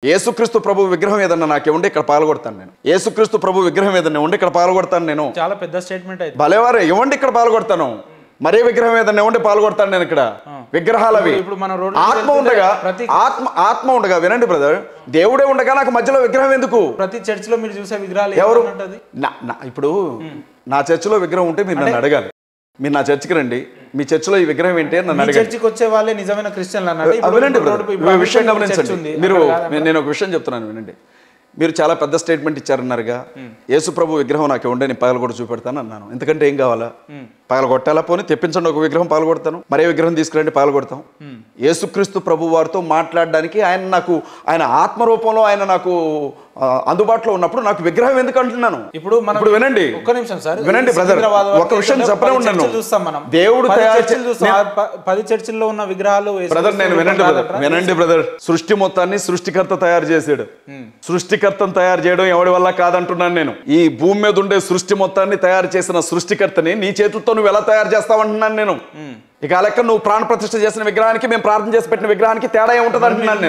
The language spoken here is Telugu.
యేసుక్రీస్తు ప్రభు విగ్రహం ఏదన్నా నాకు ఉండి ఇక్కడ పాల్గొడతాను నేను. యేసుక్రీస్తు ప్రభు విగ్రహం ఏదన్నా ఉండి ఇక్కడ పాల్గొడతాను నేను. చాలా పెద్ద స్టేట్మెంట్ అయితే. భలేవారే ఇవ్వండి ఇక్కడ పాల్గొడతాను. మరే విగ్రహం ఏదన్నా ఉండి పాల్గొడతాను నేను ఇక్కడ. విగ్రహాలు అవి. ఇప్పుడు మన రోడ్డు ఆత్మ ఉండగా ఆత్మ ఉండగా వినండి బ్రదర్, దేవుడే ఉండగా నాకు మధ్యలో విగ్రహం ఎందుకు? ప్రతి చర్చ్ లో మీరు చూసే విగ్రహాలు ఎవరు? ఇప్పుడు నా చర్చిలో విగ్రహం ఉంటే మీరు నన్ను అడగాలి. మీరు నా చర్చికి రండి, మీ చర్చిలో ఈ విగ్రహం ఏంటి అని నన్ను అడగాలి. చర్చికి వచ్చే వాళ్ళే నిజమైన క్రిస్టియన్లు అన్నాడు. వినండి విషయం గమనించండి. నేను ఒక విషయం చెప్తున్నాను వినండి. మీరు చాలా పెద్ద స్టేట్మెంట్ ఇచ్చారన్నారుగా, యేసు ప్రభు విగ్రహం నాకు ఉండే నేను పగల కూడా చూపెడతాను అన్నాను. ఎందుకంటే ఏం కావాలా? పగల కొట్టాలా? పోనీ తెప్పించండి ఒక విగ్రహం పాల్గొడతాను. మరే విగ్రహం తీసుకురండి పాల్గొడతాం. యేసుక్రీస్తు ప్రభు వారితో మాట్లాడడానికి ఆయన ఆత్మరూపంలో ఆయన నాకు అందుబాటులో ఉన్నప్పుడు నాకు విగ్రహం ఎందుకు అంటున్నాను? ఇప్పుడు వినండి, ఒక్క నిమిషం సార్, వినండి బ్రదర్, ఒక విషయం చెప్పనే ఉన్నాను. చూస్తాం మనం దేవుడు 10 చర్చిల్లో ఉన్న విగ్రహాలు. బ్రదర్ నేను వినండి బ్రదర్, సృష్టి మొత్తాన్ని సృష్టికర్త తయారు చేసాడు. సృష్టికర్తను తయారు చేయడం ఎవరి వల్ల కాదంటున్నాను నేను. ఈ భూమి మీద ఉండే సృష్టి మొత్తాన్ని తయారు చేసిన సృష్టికర్తని నీ చేతులతో నువ్వు ఎలా తయారు చేస్తావంటున్నాను నేను. ఇక ఆ లెక్క నువ్వు ప్రాణ ప్రతిష్ఠ చేసిన విగ్రహానికి మేము ప్రార్థన చేసి పెట్టిన విగ్రహానికి తేడా ఏముంటుంది అంటున్నాను నేను.